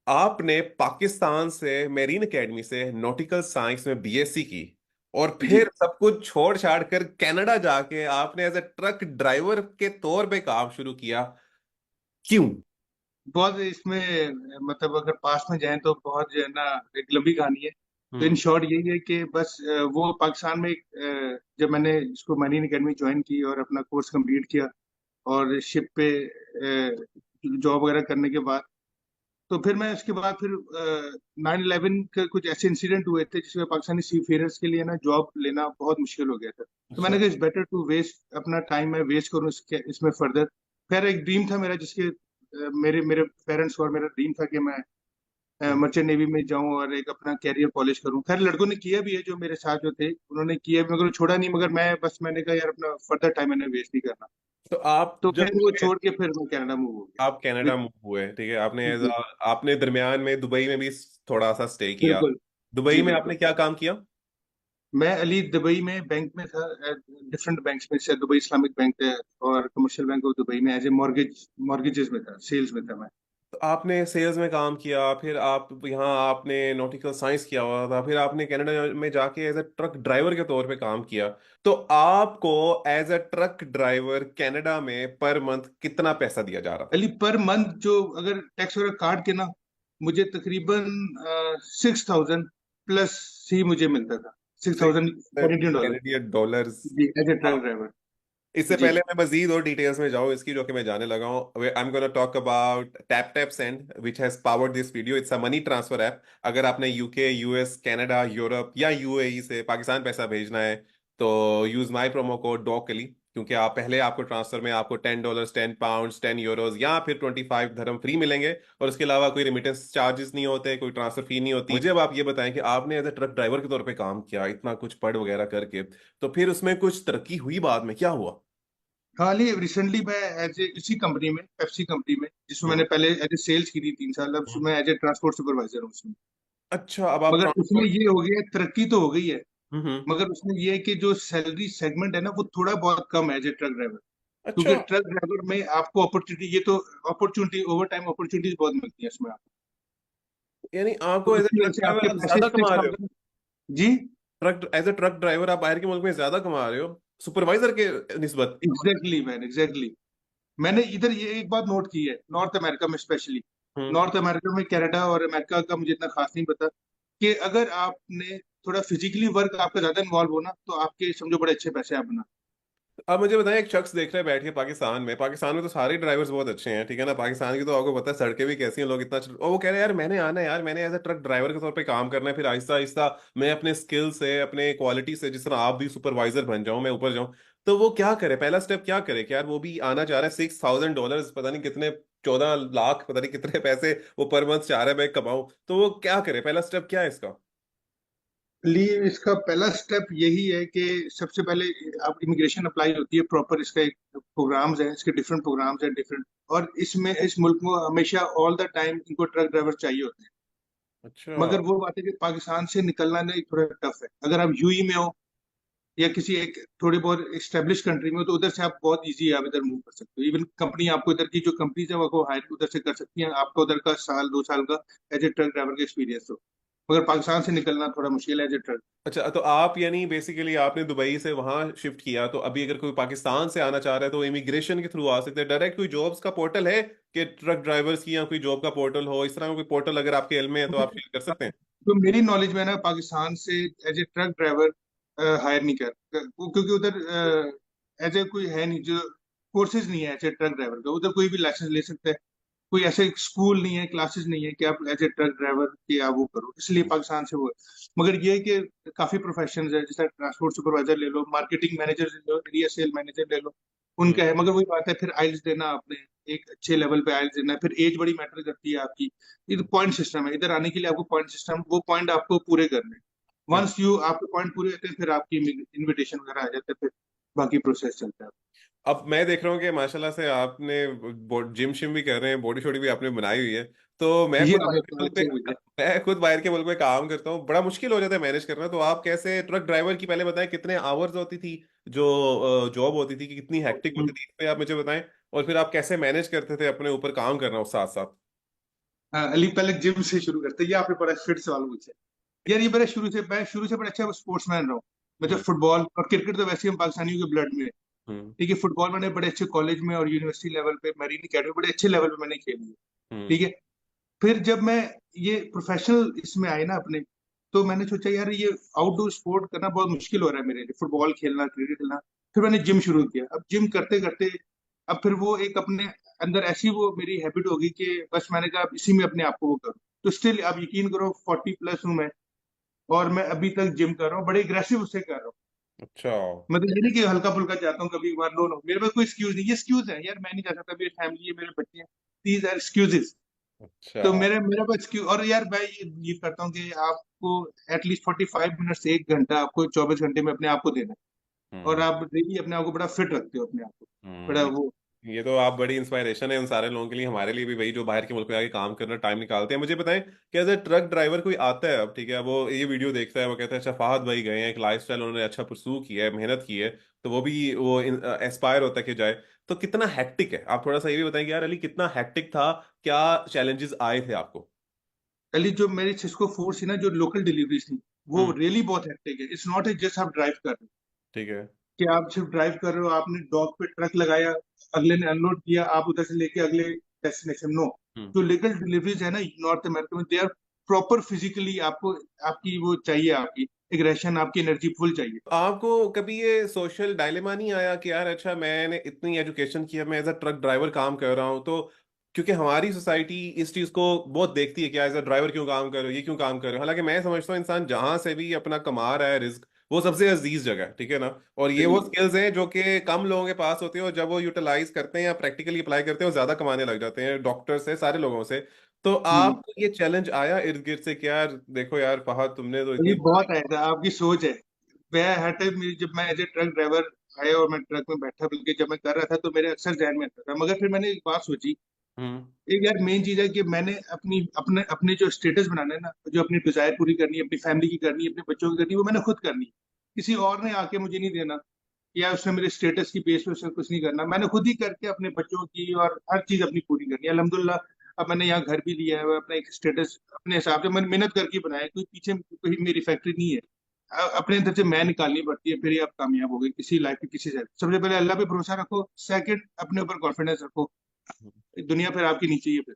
आपने पाकिस्तान से marine academy से नॉटिकल साइंस में बीएससी की, और जी। फिर सब कुछ छोड़ छाड़ कर कनाडा जाके आपने एज ए ट्रक ड्राइवर के तौर पे काम शुरू किया। क्यों? बहुत इसमें मतलब अगर पास में जाएं तो बहुत जो है ना, एक लंबी कहानी है। तो इन हम्म। शॉर्ट यही है कि बस वो पाकिस्तान में जब मैंने इसको मरीन एकेडमी ज्वाइन की और अपना कोर्स कंप्लीट किया और शिप पे जॉब वगैरह करने के बाद, तो फिर मैं उसके बाद फिर 9/11 के कुछ ऐसे इंसिडेंट हुए थे जिसमें पाकिस्तानी सी फेयरर्स के लिए ना जॉब लेना बहुत मुश्किल हो गया था। तो अच्छा। मैंने कहा इट्स बेटर टू वेस्ट अपना टाइम, मैं वेस्ट करूँ इसमें फर्दर। खैर एक ड्रीम था मेरा जिसके मेरे मेरे पेरेंट्स और मेरा ड्रीम था कि मैं हम्म। मर्चेंट नेवी में जाऊं और एक अपना कैरियर पॉलिश करूं। खैर लड़कों ने किया भी है, जो मेरे साथ जो थे उन्होंने किया भी, मगर छोड़ा नहीं। मगर मैंने कहा यार अपना फर्दर टाइम मैंने वेस्ट नहीं करना। तो आप तो जब फिर वो छोड़ के फिर मैं कनाडा मूव हो आप गया। कनाडा मूव हुए, ठीक है, आपने जी। आपने दरमियान में दुबई में भी थोड़ा सा स्टे किया। बिल्कुल। दुबई जी में बिल्कुल। आपने क्या काम किया? मैं अली दुबई में बैंक में था, डिफरेंट बैंक्स में से दुबई इस्लामिक बैंक है और कमर्शियल बैंक ऑफ दुबई में एज ए मॉर्गेजेस में था, सेल्स में था मैं। तो आपने सेल्स में काम किया, फिर आप यहाँ आपने नॉटिकल साइंस किया हुआ था, फिर आपने कनाडा में जाके एज ए ट्रक ड्राइवर के तौर पे काम किया। तो आपको as a truck driver Canada में पर मंथ कितना पैसा दिया जा रहा था? अली पर मंथ जो अगर टैक्स वगैरह काट के ना, मुझे तकरीबन 6,000 प्लस ही मुझे मिलता था। Six six thousand Canadian dollar Canadian dollars. जी, एज ए ट्रक ड्राइवर। इससे जी। पहले मैं मजीद और डिटेल्स में जाऊं इसकी, जो कि मैं जाने लगा हूं, I am gonna talk about tap tap send which has powered this video. It's a money transfer app. अगर आपने यूके, यूएस, कनाडा, यूरोप या यूएई से पाकिस्तान पैसा भेजना है, तो यूज माय प्रोमो कोड डॉकली, क्योंकि आप पहले आपको ट्रांसफर में आपको $10, $10, $10 या फिर 25 dirham फ्री मिलेंगे। और उसके अलावा कोई रेमिटेंस चार्जेस नहीं होते, कोई ट्रांसफर फी नहीं होती। मुझे अब आप ये बताएं कि आपने एज ए ट्रक ड्राइवर के तौर पे काम किया, इतना कुछ पढ़ वगैरह करके, तो फिर उसमें कुछ तरक्की हुई बाद में, क्या हुआ? हाल ही रिसेंटली मैं एज ए इसी कंपनी में, पेप्सी कंपनी में, जिसमें मैंने पहले एज ए सेल्स की थी 3 साल, अब हम्म। मैं एज ए ट्रांसपोर्ट सुपरवाइजर हूँ उसमें। अच्छा, अब आप मगर उसमें ट्रांसपोर्ट। ये हो गया, तरक्की तो हो गई है, हम्म। मगर उसमें ये है कि जो सैलरी सेगमेंट है ना वो थोड़ा बहुत कम है एज ए ट्रक ड्राइवर। अच्छा, क्योंकि ट्रक ड्राइवर में आपको अपॉर्चुनिटी, ये तो अपॉर्चुनिटी, ओवर टाइम अपॉर्चुनिटीज बहुत मिलती है इसमें आपको। यानी तो आपको एज ए उसकी वजह ट्रक से ड्राइवर आपके आप पैसे ज्यादा कमा सिक्स रहे हो? थाउजेंड जी। Truck as a truck driver आप बाहर के मुल्क में ज्यादा कमा रहे हो सुपरवाइजर के निस्बत? Exactly man, exactly. मैंने इधर ये एक बात नोट की है, नॉर्थ अमेरिका में स्पेशली। हम्म। नॉर्थ अमेरिका में, कनाडा और अमेरिका का मुझे इतना खास नहीं पता, कि अगर आपने थोड़ा फिजिकली वर्क आपका ज्यादा इन्वॉल्व हो ना, तो आपके समझो बड़े अच्छे पैसे आप बना। अब मुझे बताएं, एक शख्स देख रहे हैं बैठ के पाकिस्तान में तो सारे ड्राइवर्स बहुत अच्छे हैं, ठीक है ना, पाकिस्तान की तो आपको पता है सड़कें भी कैसी हैं, लोग इतना और वो कह रहे हैं यार मैंने आना है, यार मैंने एज ए ट्रक ड्राइवर के तौर पे काम करना है, फिर आहिस्ता आहिस्ता मैं अपने स्किल से, अपने क्वालिटी से, जिस तरह आप भी सुपरवाइजर बन जाऊं, मैं ऊपर जाऊं। तो वो क्या करे, पहला स्टेप क्या करे कि यार वो भी आना चाह रहा है, $6,000, पता नहीं कितने, 14 लाख, पता नहीं कितने पैसे वो पर मंथ चाह रहा है मैं कमाऊं, तो वो क्या करे, पहला स्टेप क्या है इसका? लिए इसका पहला स्टेप यही है कि सबसे पहले आप इमिग्रेशन अप्लाई होती है प्रॉपर, इसका एक प्रोग्राम्स है, इसके डिफरेंट प्रोग्राम्स हैं डिफरेंट। और इसमें इस मुल्क में हमेशा ऑल द टाइम इनको ट्रक ड्राइवर चाहिए होते हैं। अच्छा। मगर वो बात है कि पाकिस्तान से निकलना नहीं, थोड़ा टफ है। अगर आप यूई में हो या किसी एक थोड़ी बहुत एस्टेब्लिश कंट्री में हो, तो उधर से आप बहुत इजी आप इधर मूव कर सकते हो। इवन कंपनी आपको, इधर की जो कंपनीज है वो आपको हायर उधर से कर सकती हैं, आपका उधर का 1-2 साल का एज ए ट्रक ड्राइवर का एक्सपीरियंस हो। मगर पाकिस्तान से निकलना थोड़ा मुश्किल है एज ए ट्रक। अच्छा, तो आप यानी बेसिकली आपने दुबई से वहां शिफ्ट किया, तो अभी अगर कोई पाकिस्तान से आना चाह रहा है तो इमिग्रेशन के थ्रू आ सकते हैं डायरेक्ट? कोई जॉब्स का पोर्टल है कि ट्रक ड्राइवर्स की, या कोई जॉब का पोर्टल हो, इस तरह का कोई पोर्टल अगर आपके इल्म में है तो आप शेयर कर सकते हैं? तो मेरी नॉलेज में ना, पाकिस्तान से as a truck driver hire नहीं क्योंकि उधर एज ए कोई है नहीं, जो कोर्सेज नहीं है एज ए ट्रक ड्राइवर का, उधर कोई भी लाइसेंस ले सकता है। कोई ऐसे स्कूल नहीं है, क्लासेस नहीं है कि आप एज ए ट्रक ड्राइवर की आप वो करो, इसलिए पाकिस्तान से वो है। मगर ये है कि काफी प्रोफेशन है, जैसे ट्रांसपोर्ट सुपरवाइजर ले लो, मार्केटिंग मैनेजर ले लो, एरिया सेल मैनेजर ले लो, हम्म। उनका है। मगर वही बात है, फिर आइल्स देना आपने, एक अच्छे लेवल पे आइल्स देना है, फिर एज बड़ी मैटर करती है आपकी। ये तो पॉइंट सिस्टम है, इधर आने के लिए आपको पॉइंट सिस्टम, वो पॉइंट आपको पूरे करने। अच्छा। वंस यू आपके पॉइंट पूरे होते हैं, फिर आपकी इनविटेशन वगैरह आ जाते हैं, फिर बाकी प्रोसेस चलता है। अब मैं देख रहा हूँ कि माशाल्लाह से आपने जिम शिम भी कर रहे हैं, बॉडी शॉडी भी आपने बनाई हुई है। तो मैं ये खुद बाहर हमें के पता मुल्क पे चल मुझे। मैं खुद बाहर के मुल्क में काम करता हूँ, बड़ा मुश्किल हो जाता है मैनेज करना। तो आप कैसे ट्रक ड्राइवर की, पहले बताएं कितने आवर्स होती थी जो जॉब होती थी, कि कितनी हेक्टिक होती थी, इस पे आप मुझे बताएं। और फिर आप कैसे मैनेज करते थे अपने ऊपर काम करना उस साथ साथ? हाँ, अली पहले जिम से शुरू करते हैं। ये आपने बड़ा फिट सवाल पूछा है। यार ये मेरा शुरू से बड़ा अच्छा स्पोर्ट्समैन रहा हूँ। मतलब हम्म। फुटबॉल और क्रिकेट तो वैसे ही हम पाकिस्तानियों के ब्लड में है। हम्म। ठीक है, फुटबॉल मैंने बड़े अच्छे कॉलेज में और यूनिवर्सिटी लेवल पे, मैरीन अकेडमी, बड़े अच्छे लेवल पे मैंने खेली है। हम्म। ठीक है। फिर जब मैं ये प्रोफेशनल इसमें आए ना अपने, तो मैंने सोचा यार ये आउटडोर स्पोर्ट करना बहुत मुश्किल हो रहा है मेरे लिए, फुटबॉल खेलना, क्रिकेट खेलना। फिर मैंने जिम शुरू किया। अब जिम करते करते अब फिर वो एक अपने अंदर ऐसी वो मेरी हैबिट होगी कि बस मैंने कहा अब इसी में अपने आप को वो करूँ। तो स्टिल आप यकीन करो 40+ हूँ मैं, और मैं अभी तक जिम कर रहा हूँ, बड़े एग्रेसिव उससे कर रहा हूँ। अच्छा। मतलब ये नहीं कि हल्का फुल्का जाता हूँ कभी कभार, नो नो, मेरे पास कोई एक्सक्यूज नहीं। ये एक्सक्यूज है यार, मैं नहीं जा सकता, मेरी फैमिली है, मेरे बच्चे हैं, दीज आर एक्सक्यूजेस। अच्छा। तो मेरे पास क्यों। और यार मैं ये बिलीव करता हूँ कि आपको एटलीस्ट 45 मिनट से 1 घंटा आपको 24 घंटे में अपने आप को देना है। और हम्म। आप डेली अपने आप को बड़ा फिट रखते हो, अपने आप को बड़ा हम्म। वो। ये तो आप बड़ी इंस्पायरेशन है उन सारे लोगों के लिए, हमारे लिए भी, भाई जो बाहर के मुल्क में आके काम करना टाइम निकालते हैं। मुझे बताएं कि एज ए ट्रक ड्राइवर कोई आता है अब, ठीक है, वो ये वीडियो देखता है, वो कहता है अच्छा फहद भाई गए हैं, एक लाइफस्टाइल उन्होंने अच्छा परसू किया है, मेहनत की है, तो वो भी वो एस्पायर होता है कि जाए। तो कितना हेक्टिक है, आप थोड़ा सा ये भी बताएं कि यार अली कितना हेक्टिक था, क्या चैलेंजेस आए थे आपको? पहले जो मेरी सिस्को फोर्स थी ना, जो लोकल डिलीवरीज थी, वो हम्म। रियली बहुत हेक्टिक है। इट्स नॉट ए जस्ट आप ड्राइव कर रहे हो, ठीक है। कि आप सिर्फ ड्राइव कर रहे हो, आपने डॉक पे ट्रक लगाया, अगले ने अनलोड किया, आप उधर से लेके अगले डेस्टिनेशन। नो, हम्म। जो लीगल डिलीवरीज है ना नॉर्थ अमेरिका में, दे आर प्रॉपर फिजिकली आपको, आपकी वो चाहिए, आपकी एग्रेशन, आपकी एनर्जी फुल चाहिए। आपको कभी ये सोशल डायलेमा नहीं आया कि यार अच्छा मैंने इतनी एजुकेशन की है, मैं एज अ ट्रक ड्राइवर काम कर रहा हूँ, तो क्योंकि हमारी सोसाइटी इस चीज को बहुत देखती है कि एज अ ड्राइवर क्यों काम कर रहे हो, ये क्यों काम कर रहे हो। हालांकि मैं समझता हूँ इंसान जहां से भी अपना कमा रहा है रिस्क, वो सबसे अजीज जगह है, ठीक है ना। और ये वो बिल्कुल। स्किल्स हैं जो कि कम लोगों के पास होते हैं, और जब वो यूटिलाइज करते हैं या प्रैक्टिकली अप्लाई करते हैं, वो ज्यादा कमाने लग जाते हैं, डॉक्टर से, सारे लोगों से। तो हम्म। आपको ये चैलेंज आया इर्द गिर्द से कि यार देखो यार फहद तुमने तो ये इतनी बहुत आया था, आपकी सोच है। मैं हर टाइम मेरी, जब मैं एज ए ट्रक ड्राइवर आया और मैं ट्रक में बैठा, बल्कि जब मैं कर रहा था, तो मेरे अक्सर जहन में आता था। मगर फिर मैंने एक बात सोची। हम्म। एक यार मेन चीज है कि मैंने अपनी अपने अपने जो स्टेटस बनाना है ना, जो अपनी डिजायर पूरी करनी है, अपनी फैमिली की करनी है, अपने बच्चों की करनी है, वो मैंने खुद करनी है। किसी और ने आके मुझे नहीं देना, या उसने मेरे स्टेटस की बेस पे उसने कुछ नहीं करना। मैंने खुद ही करके अपने बच्चों की और हर चीज अपनी पूरी करनी है, अल्हम्दुलिल्लाह। अब मैंने यहाँ घर भी लिया है, अपना एक स्टेटस अपने हिसाब से मैंने मेहनत करके बनाया है। कोई पीछे कोई मेरी फैक्ट्री नहीं है। अपने अंदर से मैं निकालनी पड़ती है, फिर ही आप कामयाब हो गए किसी लाइफ की किसी से। सबसे पहले अल्लाह पे भरोसा रखो, सेकंड अपने ऊपर कॉन्फिडेंस रखो, दुनिया फिर आपके नीचे ही है फिर।